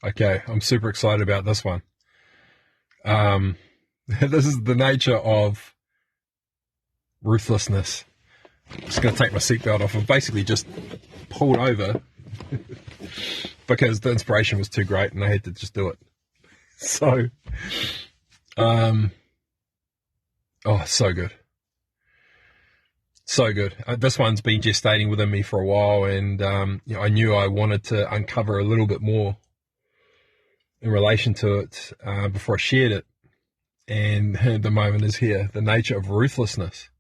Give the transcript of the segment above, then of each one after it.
Okay, I'm super excited about this one. This is the nature of ruthlessness. I'm just going to take my seatbelt off. I've basically just pulled over because the inspiration was too great and I had to just do it. So, so good. So good. This one's been gestating within me for a while, and I knew I wanted to uncover a little bit more in relation to it before I shared it. And the moment is here, the nature of ruthlessness.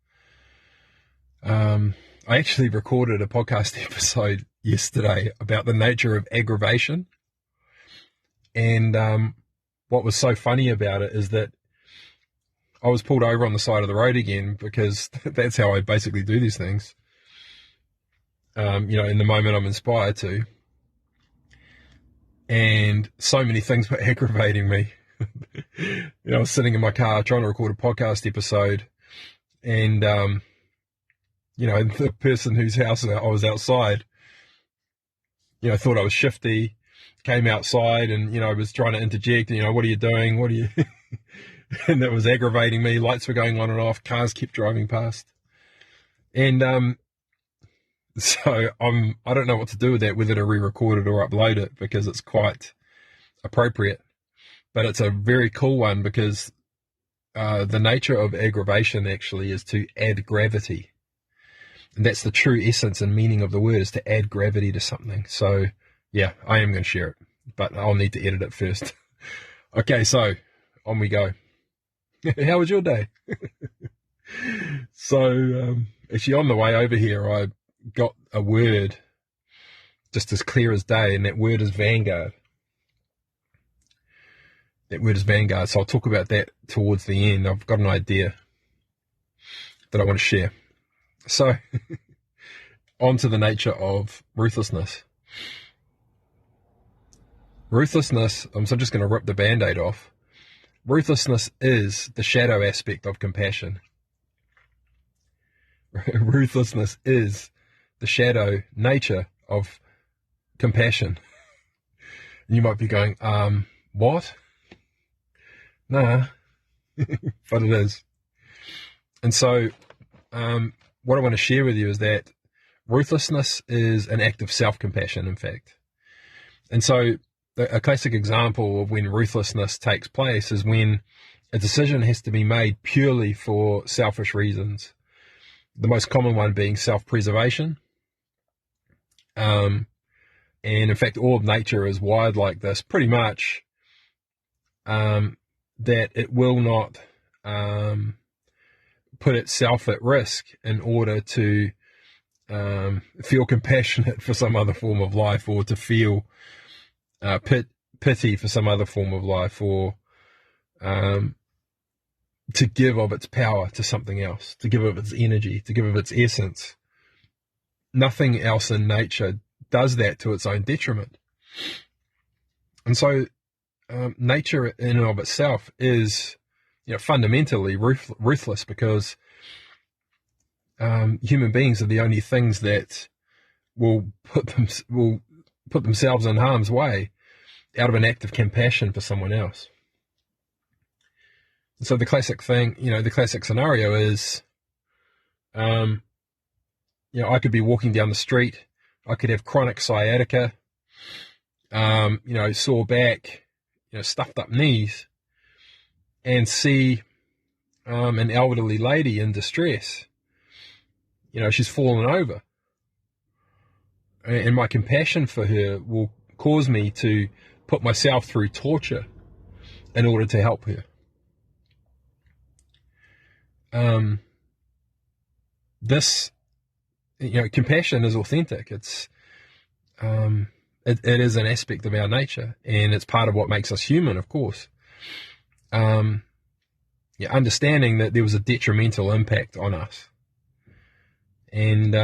I actually recorded a podcast episode yesterday about the nature of aggravation. And what was so funny about it is that I was pulled over on the side of the road again, because that's how I basically do these things. In the moment I'm inspired to. And so many things were aggravating me. I was sitting in my car trying to record a podcast episode, and the person whose house I was outside, thought I was shifty, came outside and, was trying to interject, what are you doing? What are you... And that was aggravating me. Lights were going on and off. Cars kept driving past. And so I don't know what to do with that, whether to re-record it or upload it, because it's quite appropriate. But it's a very cool one, because the nature of aggravation actually is to add gravity. And that's the true essence and meaning of the word, is to add gravity to something. So, yeah, I am going to share it, but I'll need to edit it first. Okay, so on we go. How was your day? So, actually on the way over here, I got a word just as clear as day, and that word is vanguard. So I'll talk about that towards the end. I've got an idea that I want to share. So, on to the nature of ruthlessness. Ruthlessness, I'm just going to rip the Band-Aid off. Ruthlessness is the shadow aspect of compassion. Ruthlessness is the shadow nature of compassion. And you might be going, what? Nah, but it is. And so, what I want to share with you is that ruthlessness is an act of self-compassion, in fact. And so, a classic example of when ruthlessness takes place is when a decision has to be made purely for selfish reasons. The most common one being self-preservation. And in fact, all of nature is wired like this, pretty much, that it will not put itself at risk in order to feel compassionate for some other form of life, or to feel pity for some other form of life, or to give of its power to something else, to give of its energy, to give of its essence. Nothing else in nature does that to its own detriment. And so nature in and of itself is fundamentally ruthless, because human beings are the only things that will put themselves in harm's way out of an act of compassion for someone else. So the classic thing, the classic scenario is, I could be walking down the street, I could have chronic sciatica, sore back, stuffed up knees, and see an elderly lady in distress. She's fallen over. And my compassion for her will cause me to put myself through torture in order to help her. Compassion is authentic. It's, it is an aspect of our nature, and it's part of what makes us human, of course. Understanding that there was a detrimental impact on us. And,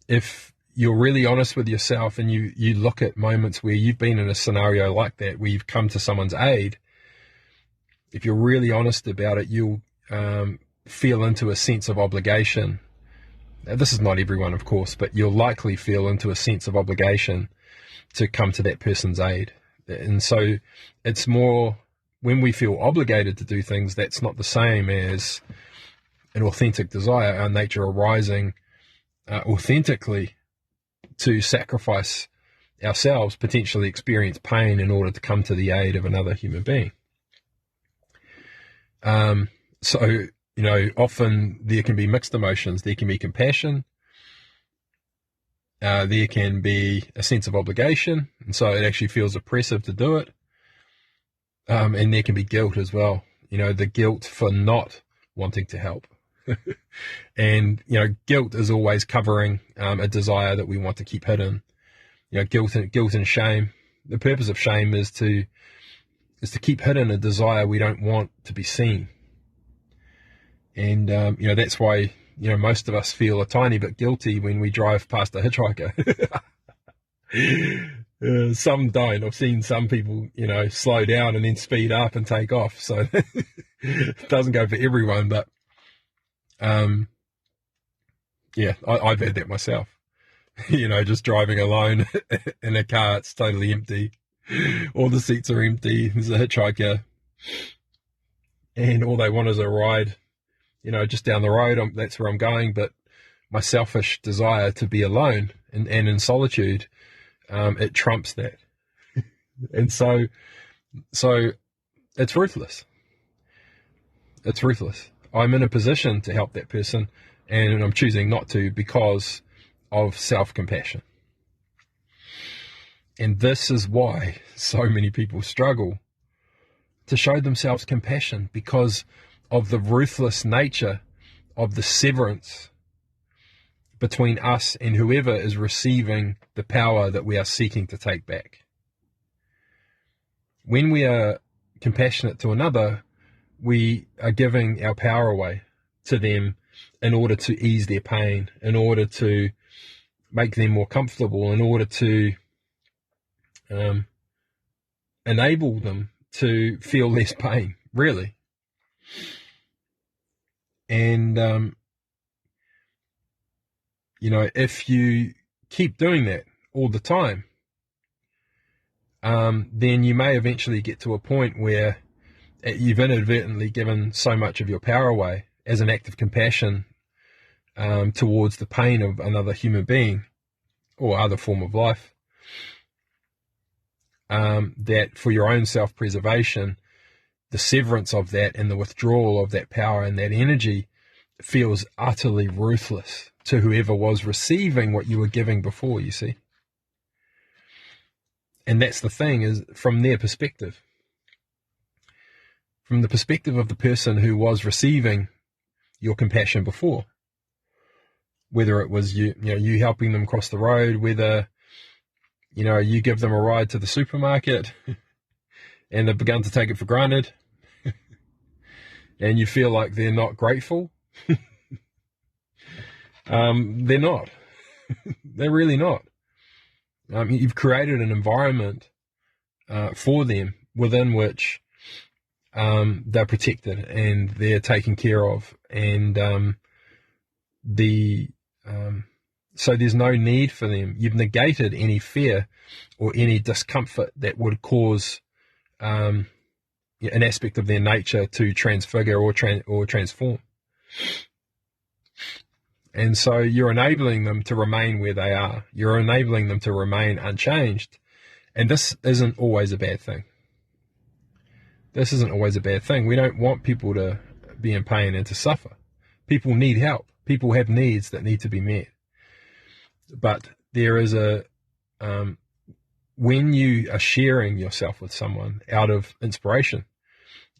if you're really honest with yourself, and you look at moments where you've been in a scenario like that, where you've come to someone's aid, if you're really honest about it, you'll feel into a sense of obligation This is not everyone, of course, but you'll likely feel into a sense of obligation to come to that person's aid. And so it's more, when we feel obligated to do things, that's not the same as an authentic desire, our nature arising authentically to sacrifice ourselves, potentially experience pain in order to come to the aid of another human being. So, often there can be mixed emotions. There can be compassion. There can be a sense of obligation, and so it actually feels oppressive to do it. And there can be guilt as well. The guilt for not wanting to help. And, guilt is always covering a desire that we want to keep hidden. Guilt and shame. The purpose of shame is to keep hidden a desire we don't want to be seen. And, that's why, most of us feel a tiny bit guilty when we drive past a hitchhiker. Some don't. I've seen some people, slow down and then speed up and take off. So it doesn't go for everyone, but, I've had that myself. Just driving alone in a car, it's totally empty. All the seats are empty. There's a hitchhiker. And all they want is a ride. Just down the road, that's where I'm going, but my selfish desire to be alone and in solitude, it trumps that. And so it's ruthless. It's ruthless. I'm in a position to help that person, and I'm choosing not to because of self-compassion. And this is why so many people struggle to show themselves compassion, because of the ruthless nature of the severance between us and whoever is receiving the power that we are seeking to take back. When we are compassionate to another, we are giving our power away to them in order to ease their pain, in order to make them more comfortable, in order to enable them to feel less pain, really. And, if you keep doing that all the time, then you may eventually get to a point where you've inadvertently given so much of your power away as an act of compassion towards the pain of another human being or other form of life, that for your own self-preservation, the severance of that and the withdrawal of that power and that energy feels utterly ruthless to whoever was receiving what you were giving before, you see. And that's the thing, is from their perspective. From the perspective of the person who was receiving your compassion before, whether it was you helping them cross the road, whether, you give them a ride to the supermarket and they've begun to take it for granted, and you feel like they're not grateful. They're not. They're really not. You've created an environment for them within which they're protected and they're taken care of, and so there's no need for them. You've negated any fear or any discomfort that would cause an aspect of their nature to transfigure or transform. And so you're enabling them to remain where they are. You're enabling them to remain unchanged. And this isn't always a bad thing. This isn't always a bad thing. We don't want people to be in pain and to suffer. People need help. People have needs that need to be met. But there is when you are sharing yourself with someone out of inspiration,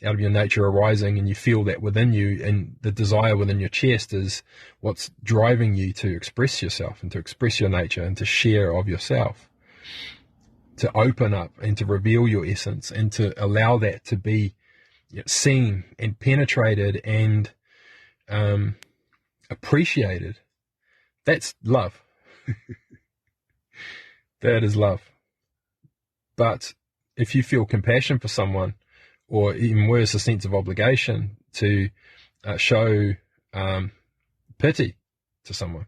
out of your nature arising, and you feel that within you, and the desire within your chest is what's driving you to express yourself and to express your nature and to share of yourself, to open up and to reveal your essence and to allow that to be seen and penetrated and appreciated. That's love. That is love. But if you feel compassion for someone, or even worse, a sense of obligation to show pity to someone,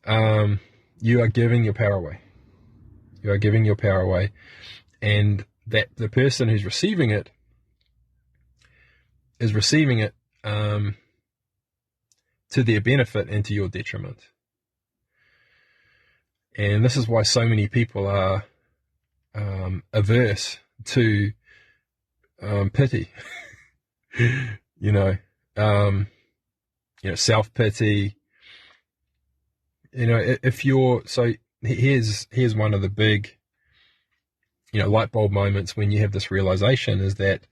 you are giving your power away. You are giving your power away, and that the person who's receiving it is receiving it to their benefit and to your detriment. And this is why so many people are averse to pity. Self-pity. If you're here's one of the big light bulb moments when you have this realization, is that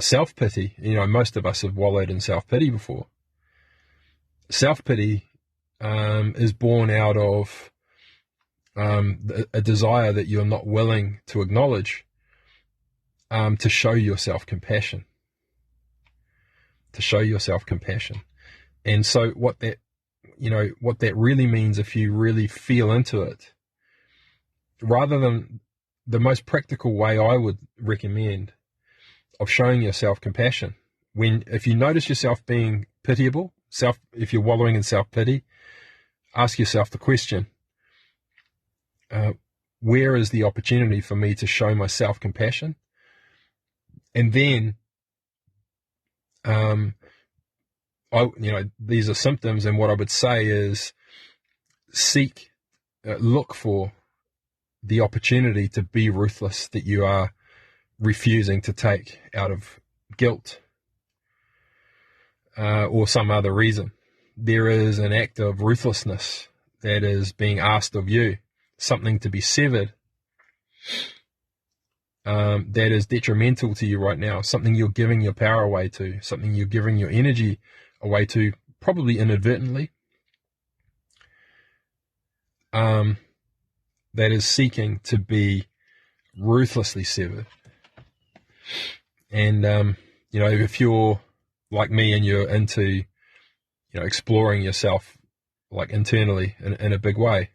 self-pity, most of us have wallowed in self-pity before. Self-pity is born out of a desire that you're not willing to acknowledge, to show yourself compassion. And so what that really means, if you really feel into it, rather than the most practical way I would recommend of showing yourself compassion, if you notice yourself being pitiable, if you're wallowing in self-pity, ask yourself the question, where is the opportunity for me to show myself compassion? And then, these are symptoms, and what I would say is look for the opportunity to be ruthless that you are refusing to take out of guilt or some other reason. There is an act of ruthlessness that is being asked of you, something to be severed, that is detrimental to you right now, something you're giving your power away to, something you're giving your energy away to, probably inadvertently, that is seeking to be ruthlessly severed. And if you're like me and you're into exploring yourself like internally in a big way,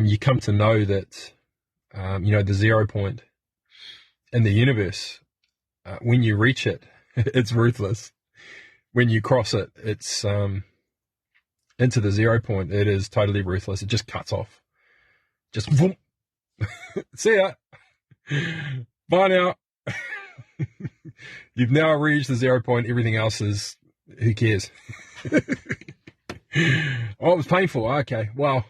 you come to know that the 0 point in the universe, when you reach it, it's ruthless. When you cross it, it's into the 0 point, it is totally ruthless. It just cuts off. Just whoop. See ya. Bye now. You've now reached the 0 point. Everything else is, who cares? Oh, it was painful. Okay, well.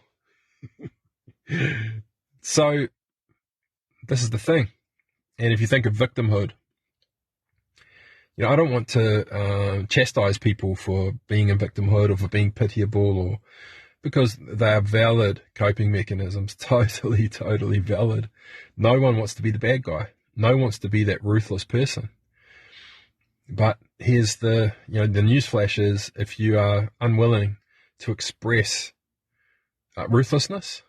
So, this is the thing. And if you think of victimhood, I don't want to chastise people for being in victimhood or for being pitiable, or because they are valid coping mechanisms, totally valid. No one wants to be the bad guy. No one wants to be that ruthless person. But here's the newsflash is, if you are unwilling to express ruthlessness,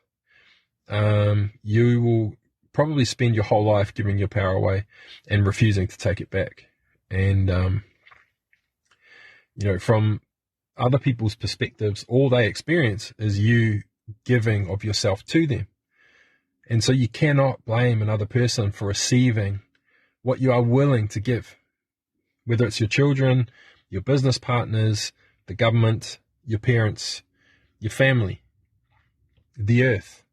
you will probably spend your whole life giving your power away and refusing to take it back. And, from other people's perspectives, all they experience is you giving of yourself to them. And so you cannot blame another person for receiving what you are willing to give, whether it's your children, your business partners, the government, your parents, your family, the earth.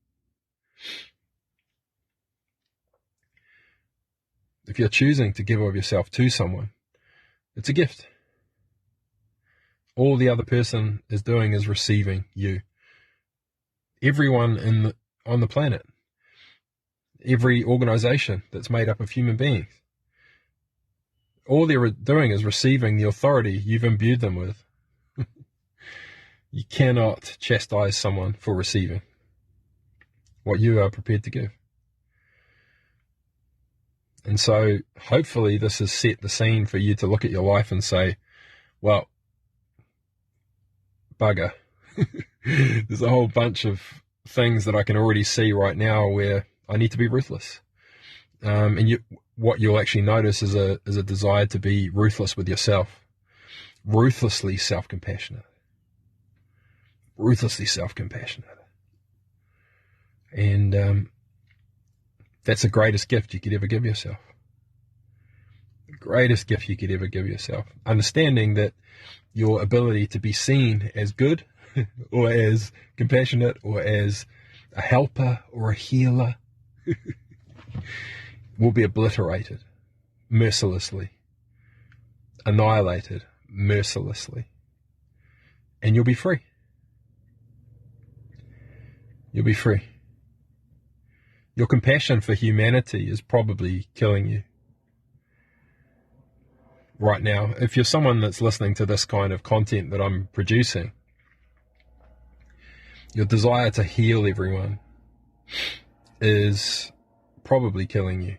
If you're choosing to give of yourself to someone, it's a gift. All the other person is doing is receiving you. Everyone on the planet, every organization that's made up of human beings, all they're doing is receiving the authority you've imbued them with. You cannot chastise someone for receiving what you are prepared to give. And so hopefully this has set the scene for you to look at your life and say, well, bugger. There's a whole bunch of things that I can already see right now where I need to be ruthless. And what you'll actually notice is a desire to be ruthless with yourself. Ruthlessly self-compassionate. And that's the greatest gift you could ever give yourself. The greatest gift you could ever give yourself. Understanding that your ability to be seen as good or as compassionate or as a helper or a healer will be obliterated mercilessly, annihilated mercilessly, and you'll be free. You'll be free. Your compassion for humanity is probably killing you right now. If you're someone that's listening to this kind of content that I'm producing, your desire to heal everyone is probably killing you.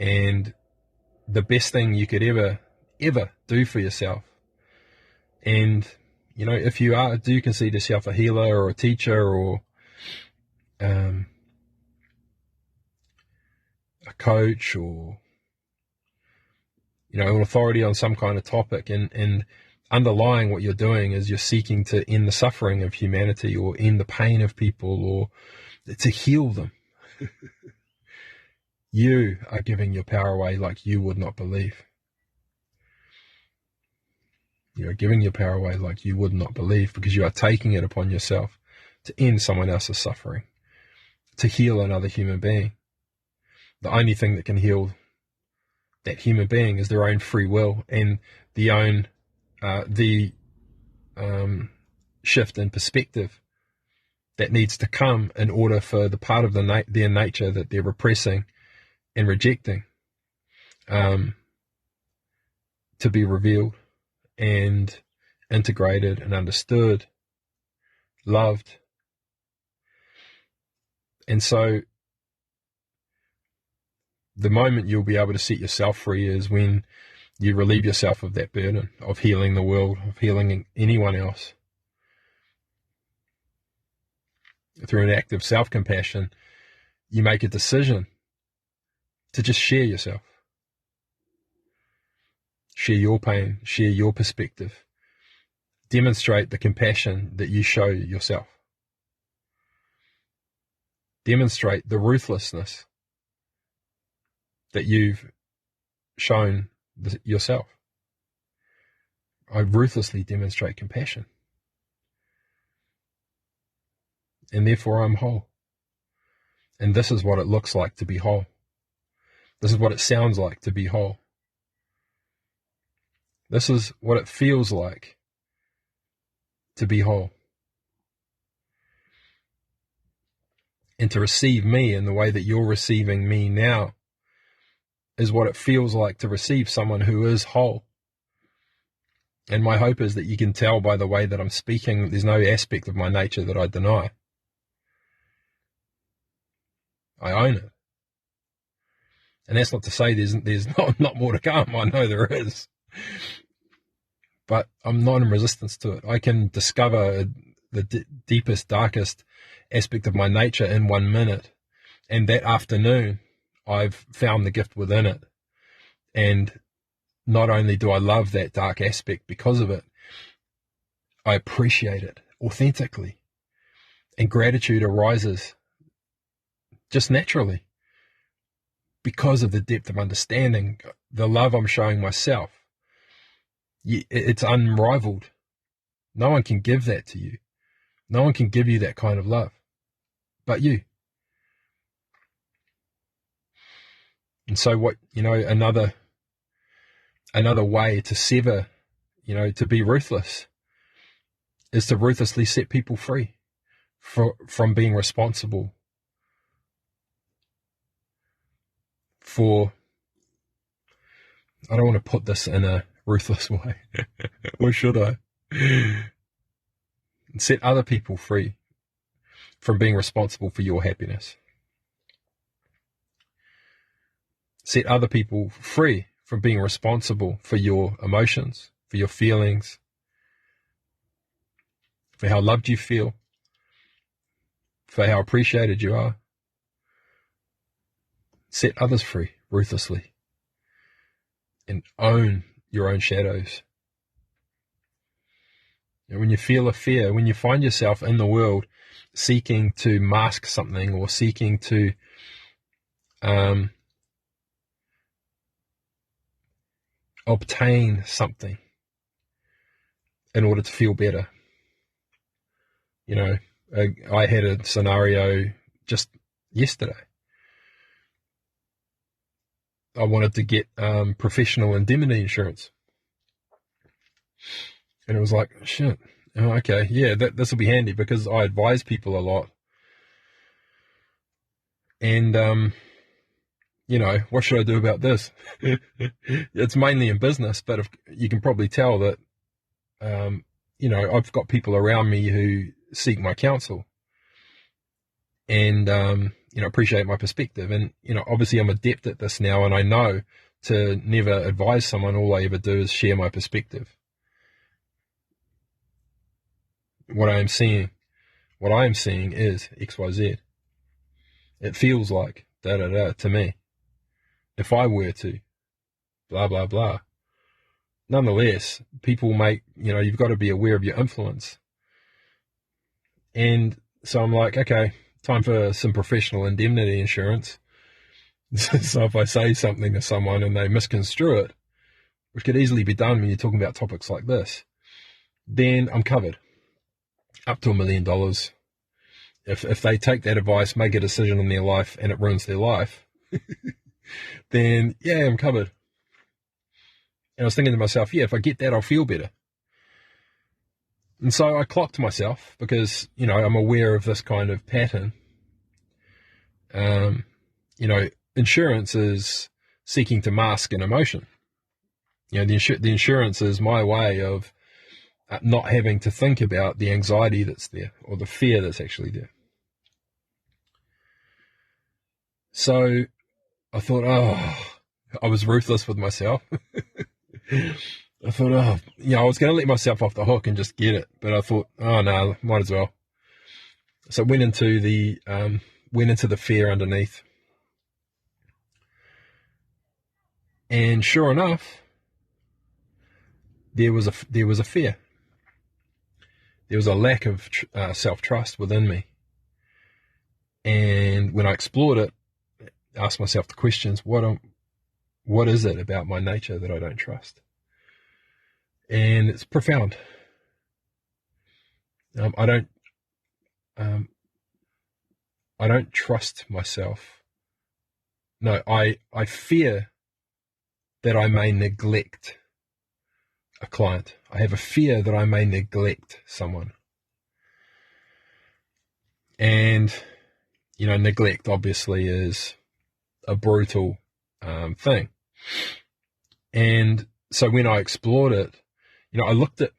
And the best thing you could ever do for yourself, and if you do consider yourself a healer or a teacher or a coach or an authority on some kind of topic, and underlying what you're doing is you're seeking to end the suffering of humanity or end the pain of people or to heal them. You are giving your power away like you would not believe. You are giving your power away like you would not believe, because you are taking it upon yourself to end someone else's suffering, to heal another human being. The only thing that can heal that human being is their own free will and the shift in perspective that needs to come in order for the part of their nature that they're repressing and rejecting to be revealed and integrated and understood, loved. And so the moment you'll be able to set yourself free is when you relieve yourself of that burden of healing the world, of healing anyone else. Through an act of self-compassion, you make a decision to just share yourself. Share your pain, share your perspective. Demonstrate the compassion that you show yourself. Demonstrate the ruthlessness that you've shown yourself. I ruthlessly demonstrate compassion. And therefore I'm whole. And this is what it looks like to be whole. This is what it sounds like to be whole. This is what it feels like to be whole. And to receive me in the way that you're receiving me now is what it feels like to receive someone who is whole. And my hope is that you can tell by the way that I'm speaking that there's no aspect of my nature that I deny. I own it. And that's not to say there's not more to come. I know there is. But I'm not in resistance to it. I can discover the deepest, darkest aspect of my nature in 1 minute. And that afternoon, I've found the gift within it. And not only do I love that dark aspect because of it, I appreciate it authentically. And gratitude arises just naturally because of the depth of understanding, the love I'm showing myself. It's unrivaled. No one can give that to you. No one can give you that kind of love but you. And so what, another way to sever, to be ruthless is to ruthlessly set people free from being responsible for, I don't want to put this in a ruthless way, or should I? Set other people free from being responsible for your happiness. Set other people free from being responsible for your emotions, for your feelings, for how loved you feel, for how appreciated you are. Set others free ruthlessly and own your own shadows. And when you feel a fear, when you find yourself in the world seeking to mask something or seeking to obtain something, in order to feel better. You know, I had a scenario just yesterday. I wanted to get professional indemnity insurance. And it was like, shit, oh, okay, yeah, this will be handy, because I advise people a lot. And, you know, what should I do about this? It's mainly in business, but you can probably tell that, you know, I've got people around me who seek my counsel and, you know, appreciate my perspective. And, you know, obviously I'm adept at this now, and I know to never advise someone. All I ever do is share my perspective. What I am seeing is XYZ. It feels like da-da-da to me. If I were to, blah, blah, blah. Nonetheless, people make, you know, you've got to be aware of your influence. And so I'm like, okay, time for some professional indemnity insurance. So if I say something to someone and they misconstrue it, which could easily be done when you're talking about topics like this, then I'm covered. Up to $1 million. If they take that advice, make a decision in their life, and it ruins their life, then yeah, I'm covered. And I was thinking to myself, yeah, if I get that, I'll feel better. And so I clocked myself, because, you know, I'm aware of this kind of pattern. You know, insurance is seeking to mask an emotion. You know, the insurance is my way of not having to think about the anxiety that's there, or the fear that's actually there. So I thought, I was ruthless with myself. I thought, you know, I was going to let myself off the hook and just get it, but I thought, oh no, might as well. So I went into the fear underneath, and sure enough, there was a fear. There was a lack of self-trust within me, and when I explored it, I asked myself the questions: what is it about my nature that I don't trust? And it's profound. I don't trust myself. No, I fear that I may neglect a client. I have a fear that I may neglect someone. And, you know, neglect obviously is a brutal thing. And so when I explored it, you know, I looked at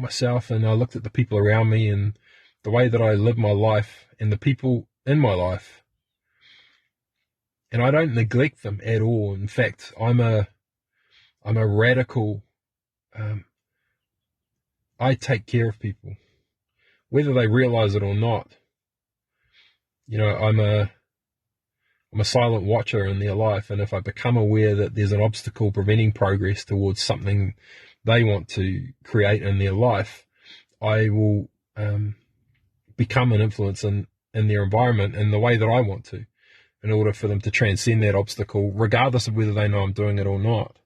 myself, and I looked at the people around me, and the way that I live my life, and the people in my life, and I don't neglect them at all. In fact, I'm a radical. I take care of people, whether they realize it or not. You know, I'm a silent watcher in their life, and if I become aware that there's an obstacle preventing progress towards something they want to create in their life, I will become an influence in their environment in the way that I want to, in order for them to transcend that obstacle, regardless of whether they know I'm doing it or not.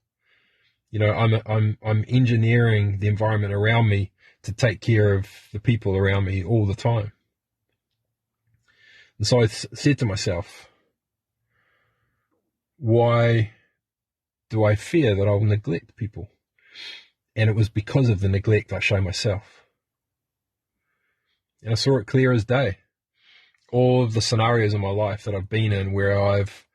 You know, I'm engineering the environment around me to take care of the people around me all the time. And so I said to myself, why do I fear that I'll neglect people? And it was because of the neglect I show myself. And I saw it clear as day. All of the scenarios in my life that I've been in where I've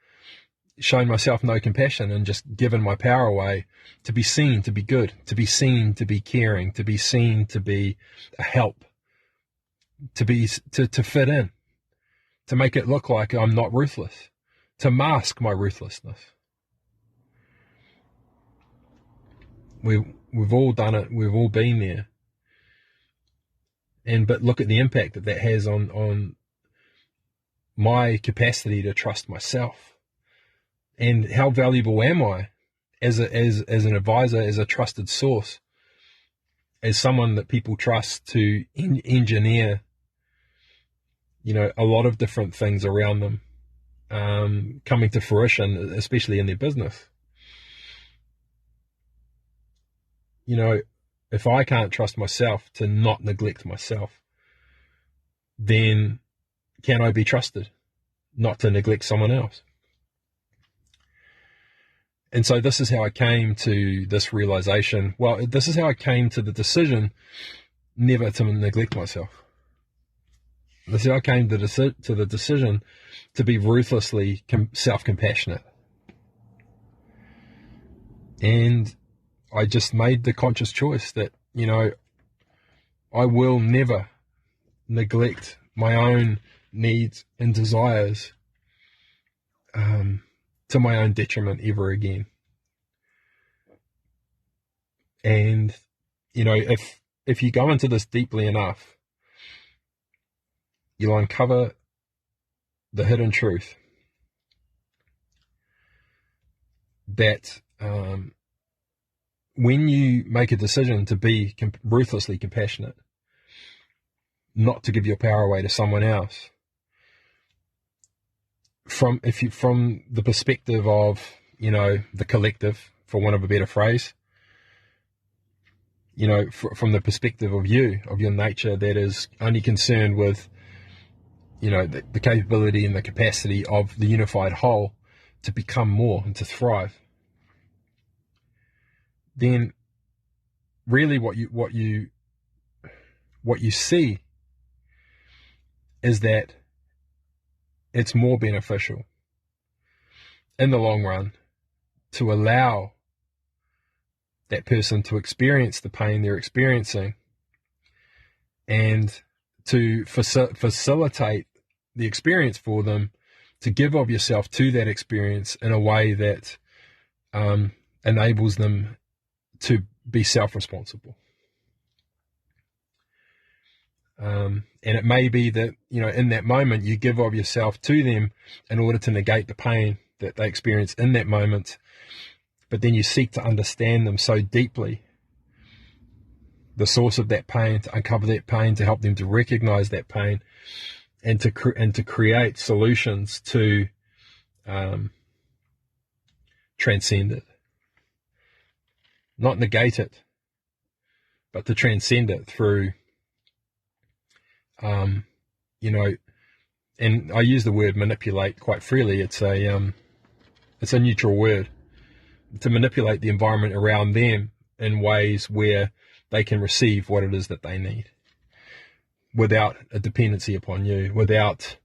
shown myself no compassion and just given my power away to be seen to be good, to be seen to be caring, to be seen to be a help, to fit in, to make it look like I'm not ruthless, to mask my ruthlessness. We've all done it. We've all been there. But look at the impact that has on my capacity to trust myself. And how valuable am I as an advisor, as a trusted source, as someone that people trust to engineer, you know, a lot of different things around them coming to fruition, especially in their business. You know, if I can't trust myself to not neglect myself, then can I be trusted not to neglect someone else? And so this is how I came to this realization. Well, this is how I came to the decision never to neglect myself. This is how I came to the decision to be ruthlessly self-compassionate. And I just made the conscious choice that, I will never neglect my own needs and desires to my own detriment ever again. And, if you go into this deeply enough, you'll uncover the hidden truth that when you make a decision to be ruthlessly compassionate, not to give your power away to someone else, from the perspective of, the collective, for want of a better phrase, from the perspective of your nature that is only concerned with, the capability and the capacity of the unified whole to become more and to thrive, then really what you see is that it's more beneficial in the long run to allow that person to experience the pain they're experiencing and to facilitate the experience for them, to give of yourself to that experience in a way that enables them to be self-responsible. And it may be that, in that moment you give of yourself to them in order to negate the pain that they experience in that moment, but then you seek to understand them so deeply, the source of that pain, to uncover that pain, to help them to recognize that pain, and to create solutions to transcend it. Not negate it, but to transcend it through, and I use the word manipulate quite freely. It's a neutral word. To manipulate the environment around them in ways where they can receive what it is that they need, without a dependency upon you, without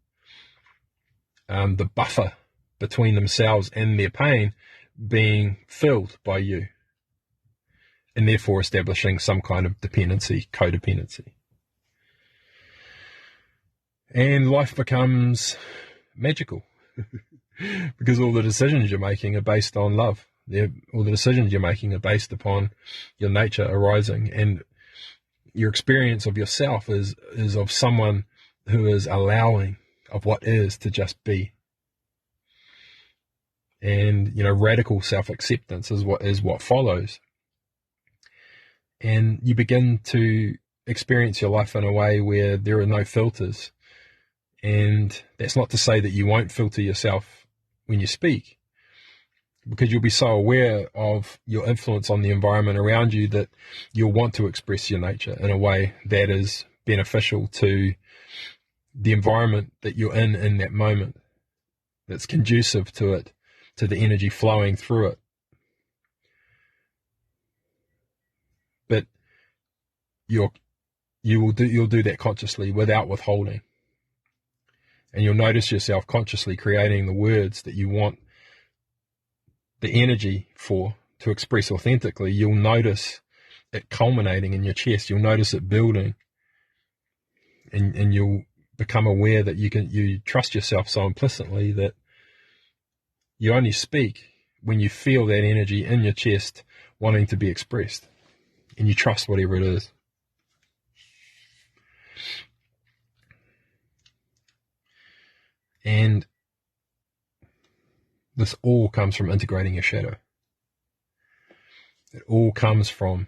the buffer between themselves and their pain being filled by you, and therefore establishing some kind of codependency. And life becomes magical because all the decisions you're making are based on love. All the decisions you're making are based upon your nature arising, and your experience of yourself is of someone who is allowing of what is to just be. And, radical self-acceptance is what follows. And you begin to experience your life in a way where there are no filters. And that's not to say that you won't filter yourself when you speak, because you'll be so aware of your influence on the environment around you that you'll want to express your nature in a way that is beneficial to the environment that you're in that moment, that's conducive to it, to the energy flowing through it. But you'll do that consciously, without withholding. And you'll notice yourself consciously creating the words that you want the energy to express authentically. You'll notice it culminating in your chest. You'll notice it building, and you'll become aware that you trust yourself so implicitly that you only speak when you feel that energy in your chest wanting to be expressed, and you trust whatever it is. And this all comes from integrating your shadow. It all comes from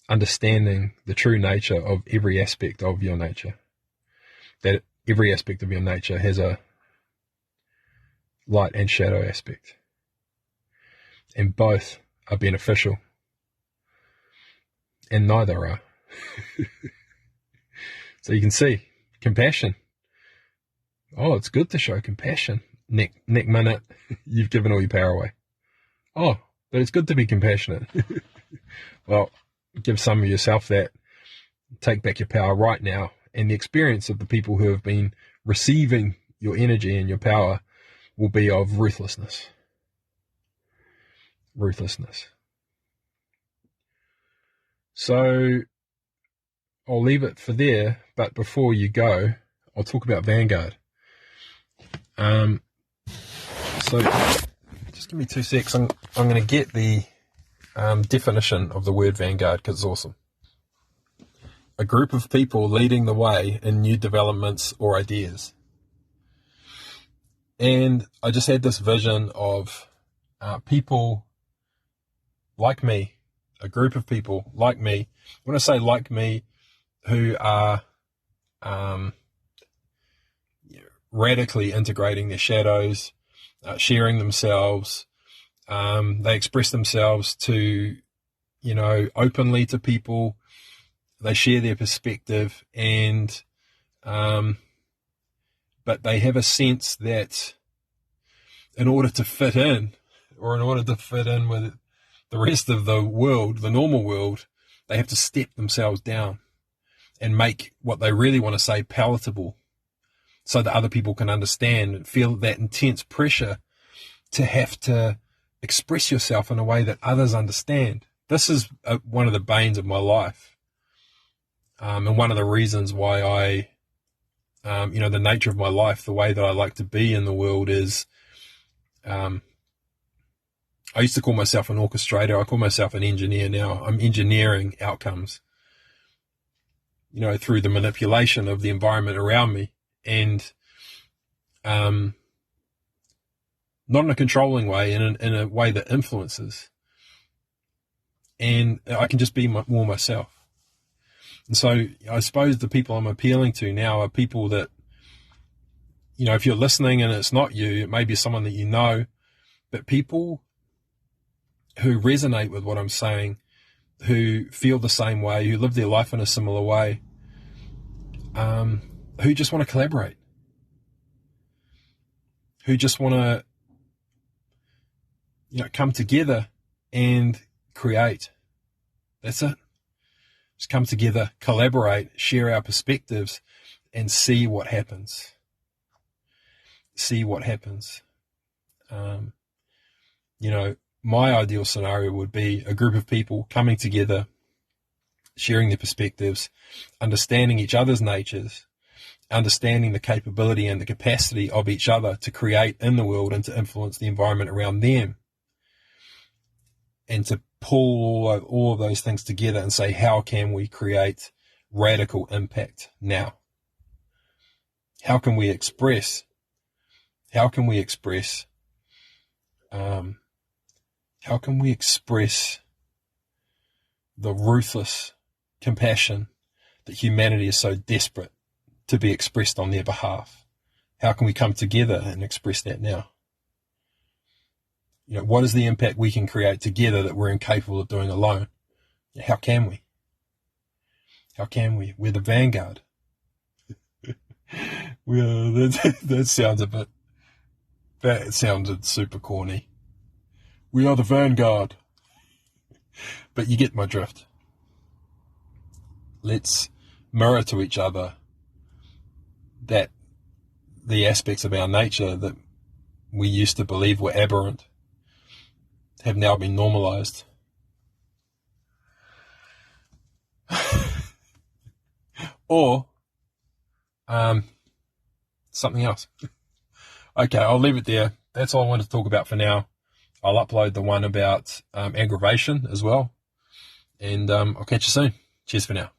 understanding the true nature of every aspect of your nature. That every aspect of your nature has a light and shadow aspect. And both are beneficial and neither are. So you can see, compassion. Oh, it's good to show compassion. Next minute, you've given all your power away. Oh, but it's good to be compassionate. Well, give some of yourself that. Take back your power right now. And the experience of the people who have been receiving your energy and your power will be of ruthlessness. Ruthlessness. So I'll leave it for there, but before you go, I'll talk about Vanguard. So just give me 2 secs. I'm going to get the definition of the word Vanguard because it's awesome. A group of people leading the way in new developments or ideas. And I just had this vision of people like me, a group of people like me. When I say like me, who are radically integrating their shadows, sharing themselves. They express themselves to, openly to people. They share their perspective, and but they have a sense that in order to fit in, or in order to fit in with the rest of the world, the normal world, they have to step themselves down and make what they really want to say palatable so that other people can understand and feel that intense pressure to have to express yourself in a way that others understand. This is one of the banes of my life. And one of the reasons why I, the nature of my life, the way that I like to be in the world is, I used to call myself an orchestrator. I call myself an engineer now. I'm engineering outcomes, through the manipulation of the environment around me, and not in a controlling way, in a way that influences. And I can just be more myself. And so I suppose the people I'm appealing to now are people that, if you're listening and it's not you, it may be someone that you know, but people who resonate with what I'm saying, who feel the same way, who live their life in a similar way, who just want to collaborate, who just want to, come together and create. That's it. Just come together, collaborate, share our perspectives, and see what happens. See what happens. My ideal scenario would be a group of people coming together, sharing their perspectives, understanding each other's natures, understanding the capability and the capacity of each other to create in the world and to influence the environment around them, and to pull all of those things together and say, how can we create radical impact now? How can we express the ruthless compassion that humanity is so desperate to be expressed on their behalf? How can we come together and express that now? What is the impact we can create together that we're incapable of doing alone? How can we? How can we? We're the vanguard. That sounded super corny. We are the vanguard. But you get my drift. Let's mirror to each other that the aspects of our nature that we used to believe were aberrant have now been normalized. Or something else. Okay, I'll leave it there. That's all I wanted to talk about for now. I'll upload the one about aggravation as well. And I'll catch you soon. Cheers for now.